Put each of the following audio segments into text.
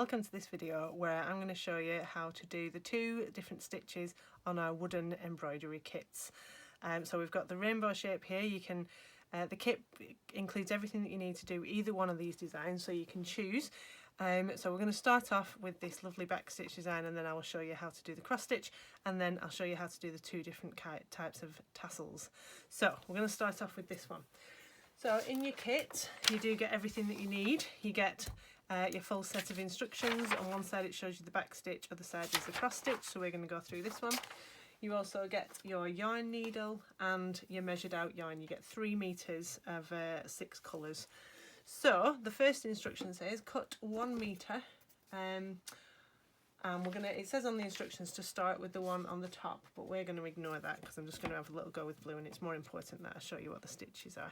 welcome to this video where I'm going to show you how to do the two different stitches on our wooden embroidery kits. So we've got the rainbow shape here. You can the kit includes everything that you need to do either one of these designs, so you can choose. So we're going to start off with this lovely backstitch design, and then I will show you how to do the cross stitch, and then I'll show you how to do the two different types of tassels. So we're going to start off with this one. So in your kit you do get everything that you need. You get your full set of instructions. On one side it shows you the back stitch, other side is the cross stitch, so we're going to go through this one. You also get your yarn needle and your measured out yarn. You get 3 meters of 6 colours. So the first instruction says cut 1 meter, and it says on the instructions to start with the one on the top, but we're going to ignore that because I'm just going to have a little go with blue, and it's more important that I show you what the stitches are.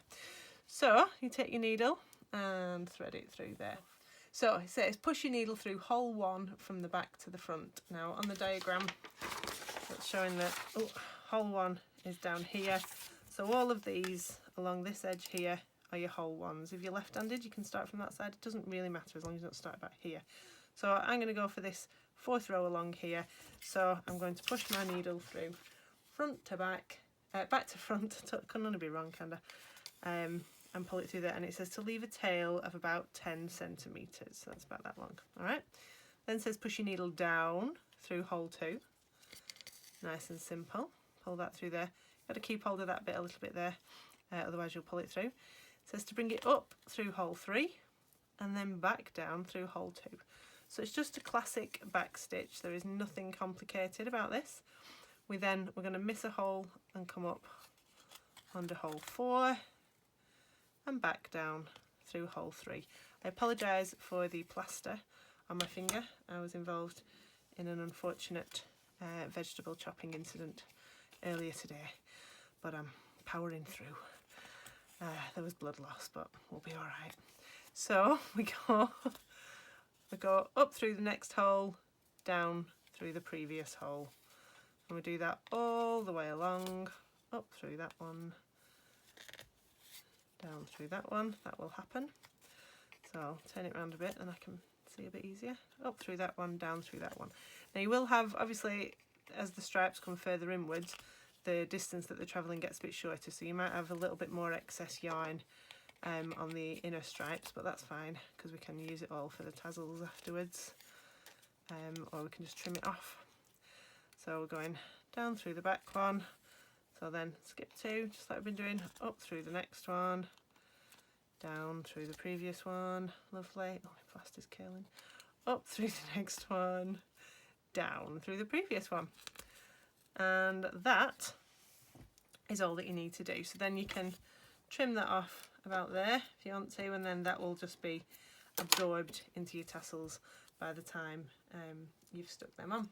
So you take your needle and thread it through there. So it says push your needle through hole 1 from the back to the front. Now on the diagram it's showing that hole 1 is down here, so all of these along this edge here are your hole 1s. If you're left-handed you can start from that side, it doesn't really matter as long as you don't start back here. So I'm going to go for this 4th row along here, so I'm going to push my needle through front to back, back to front, can only be wrong, can I? And pull it through there, and it says to leave a tail of about 10 centimeters, so that's about that long. All right, then it says push your needle down through hole 2, nice and simple. Pull that through there. Got to keep hold of that bit a little bit there, otherwise you'll pull it through. It says to bring it up through hole 3 and then back down through hole 2. So it's just a classic back stitch. There is nothing complicated about this. We're going to miss a hole and come up under hole 4 and back down through hole 3. I apologise for the plaster on my finger. I was involved in an unfortunate vegetable chopping incident earlier today, but I'm powering through. There was blood loss, but we'll be alright. So we go up through the next hole, down through the previous hole, and we do that all the way along, up through that one, down through that one. That will happen. So I'll turn it around a bit and I can see a bit easier. Up through that one, down through that one. Now you will have, obviously, as the stripes come further inwards, the distance that they're travelling gets a bit shorter, so you might have a little bit more excess yarn on the inner stripes, but that's fine because we can use it all for the tassels afterwards, or we can just trim it off. So we're going down through the back one. So then skip 2, just like I've been doing, up through the next one, down through the previous one, lovely, oh my plaster's curling, up through the next one, down through the previous one. And that is all that you need to do. So then you can trim that off about there if you want to, and then that will just be absorbed into your tassels by the time you've stuck them on.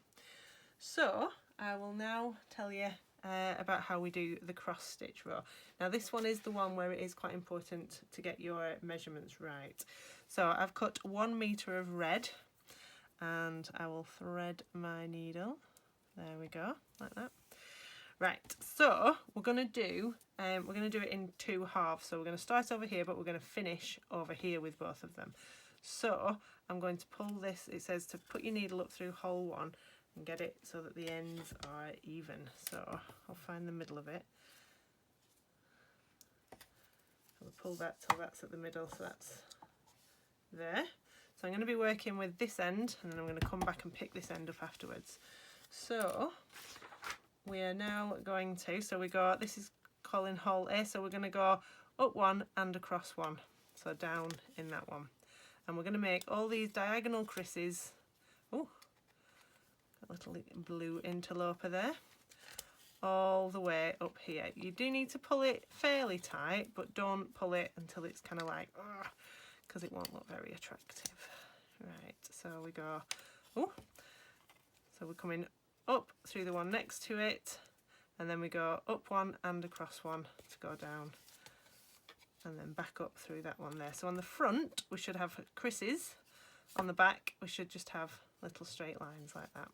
So I will now tell you about how we do the cross stitch row. Now this one is the one where it is quite important to get your measurements right. So I've cut 1 meter of red, and I will thread my needle. There we go, like that. Right, so we're going to do it in 2 halves. So we're going to start over here, but we're going to finish over here with both of them. So I'm going to pull this. It says to put your needle up through hole 1 and get it so that the ends are even. So I'll find the middle of it. I'll pull that till that's at the middle, so that's there. So I'm going to be working with this end, and then I'm going to come back and pick this end up afterwards. So we are now going to, this is calling hole A, so we're going to go up 1 and across 1, so down in that one. And we're going to make all these diagonal creases. Oh, a little blue interloper there, all the way up here. You do need to pull it fairly tight, but don't pull it until it's kind of like, because it won't look very attractive. Right, so we go, so we're coming up through the one next to it, and then we go up 1 and across 1 to go down, and then back up through that one there. So on the front we should have creases, on the back we should just have little straight lines like that.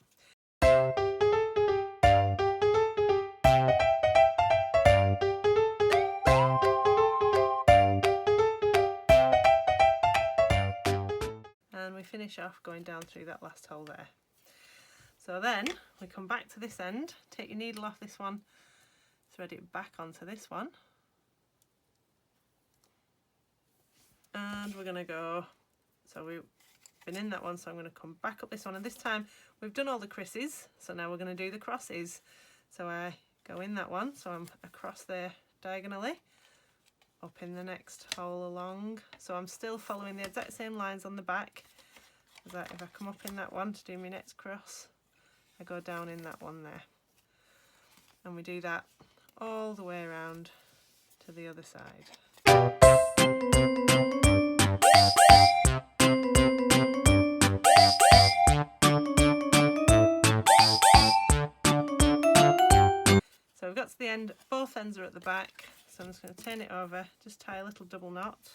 finish off going down through that last hole there. So then we come back to this end, take your needle off this one, thread it back onto this one, and we're going to go, so we've been in that one, so I'm going to come back up this one, and this time we've done all the creases, so now we're going to do the crosses. So I go in that one, so I'm across there diagonally, up in the next hole along, so I'm still following the exact same lines on the back. If I come up in that one to do my next cross, I go down in that one there, and we do that all the way around to the other side. So we've got to the end, both ends are at the back, so I'm just going to turn it over, just tie a little double knot,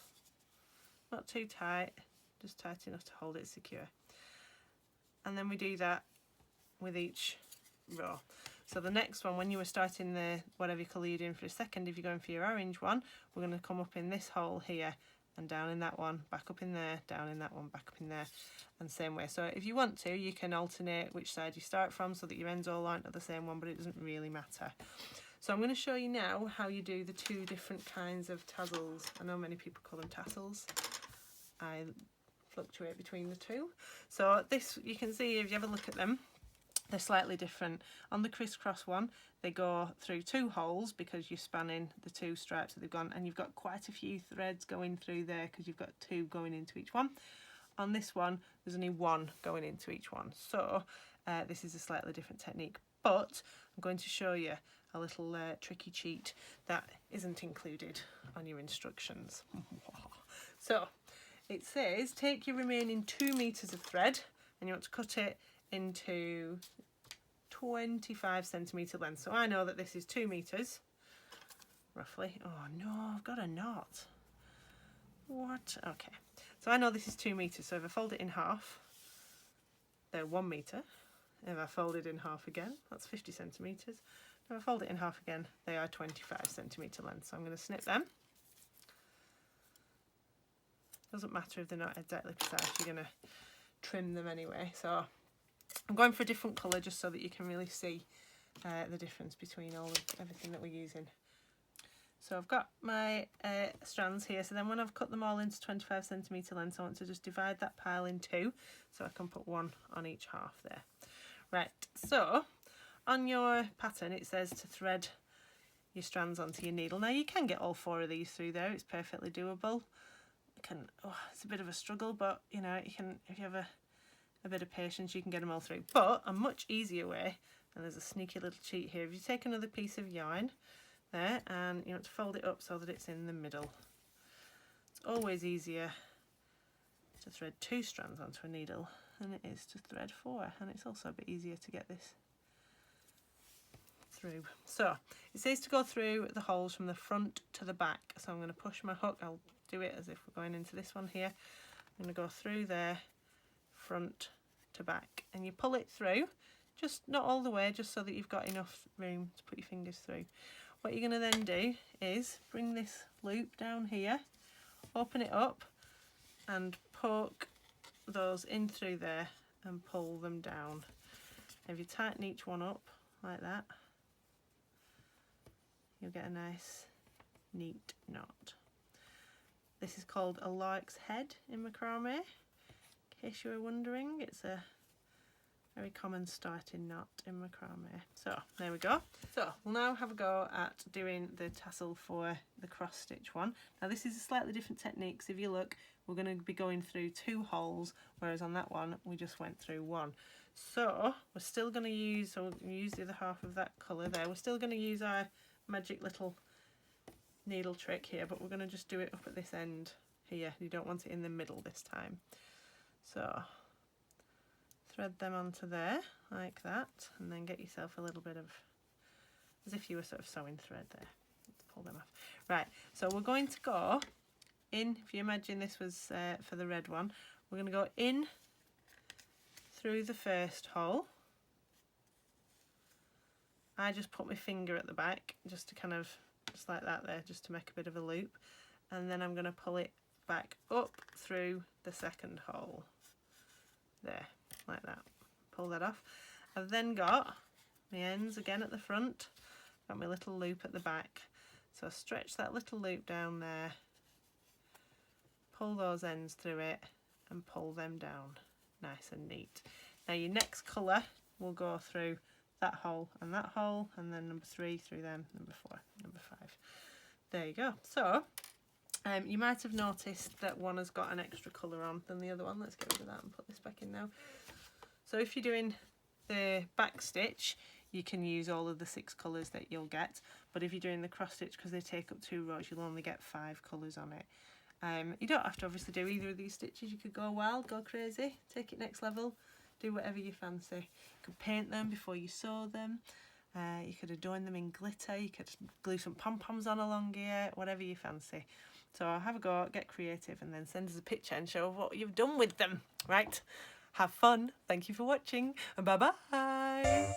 not too tight, just tight enough to hold it secure. And then we do that with each row. So the next one, when you were starting the whatever colour you're doing for a second, if you're going for your orange one, we're going to come up in this hole here and down in that one, back up in there, down in that one, back up in there, and same way. So if you want to, you can alternate which side you start from so that your ends all aren't at the same one, but it doesn't really matter. So I'm going to show you now how you do the two different kinds of tassels. I know many people call them tassels. I fluctuate between the two. So this, you can see if you have a look at them, they're slightly different. On the crisscross one, they go through two holes because you're spanning the two stripes that they've gone, and you've got quite a few threads going through there because you've got two going into each one. On this one, there's only one going into each one. So this is a slightly different technique, but I'm going to show you a little tricky cheat that isn't included on your instructions. So it says take your remaining 2 meters of thread and you want to cut it into 25 centimetre length. So I know that this is 2 meters roughly. Oh no, I've got a knot. What? Okay, so I know this is 2 meters, so if I fold it in half, they're 1 meter. If I fold it in half again, that's 50 centimetres. If I fold it in half again, they are 25 centimetre length. So I'm going to snip them. Doesn't matter if they're not exactly precise, you're going to trim them anyway. So I'm going for a different colour just so that you can really see the difference between everything that we're using. So I've got my strands here, so then when I've cut them all into 25 centimetre lengths, I want to just divide that pile in two so I can put one on each half there. Right, so on your pattern it says to thread your strands onto your needle. Now you can get all 4 of these through there, it's perfectly doable. It's a bit of a struggle, but you know, you can, if you have a bit of patience, you can get them all through. But a much easier way, and there's a sneaky little cheat here, if you take another piece of yarn there and you want to fold it up so that it's in the middle. It's always easier to thread 2 strands onto a needle than it is to thread 4, and it's also a bit easier to get this through. So it says to go through the holes from the front to the back, so I'm going to push my hook. I'll do it as if we're going into this one here. I'm going to go through there, front to back, and you pull it through, just not all the way, just so that you've got enough room to put your fingers through. What you're going to then do is bring this loop down here, open it up and poke those in through there and pull them down. If you tighten each one up like that, you'll get a nice neat knot. This is called a lark's head in macrame, in case you were wondering. It's a very common starting knot in macrame. So there we go. So we'll now have a go at doing the tassel for the cross stitch one. Now this is a slightly different technique, so if you look, we're going to be going through 2 holes, whereas on that one we just went through 1. So we're still going to use, so we'll use the other half of that colour there, we're still going to use our magic little needle trick here, but we're going to just do it up at this end here. You don't want it in the middle this time. So thread them onto there like that, and then get yourself a little bit of, as if you were sort of sewing thread there. Let's pull them off. Right, so we're going to go in, if you imagine this was for the red one, we're going to go in through the first hole. I just put my finger at the back just to kind of, just like that there, just to make a bit of a loop, and then I'm going to pull it back up through the second hole. there, like that. Pull that off. I've then got my ends again at the front, got my little loop at the back. So I stretch that little loop down there, pull those ends through it and pull them down nice and neat. Now your next colour will go through that hole, and then number 3 through them, number 4, number 5. There you go. So you might have noticed that one has got an extra colour on than the other one. Let's get rid of that and put this back in now. So if you're doing the back stitch, you can use all of the 6 colours that you'll get, but if you're doing the cross stitch, because they take up 2 rows, you'll only get 5 colours on it. You don't have to obviously do either of these stitches. You could go wild, go crazy, take it next level, do whatever you fancy. You could paint them before you sew them. You could adorn them in glitter. You could glue some pom-poms on along here, whatever you fancy. So have a go, get creative, and then send us a picture and show what you've done with them. Right? Have fun. Thank you for watching. Bye-bye.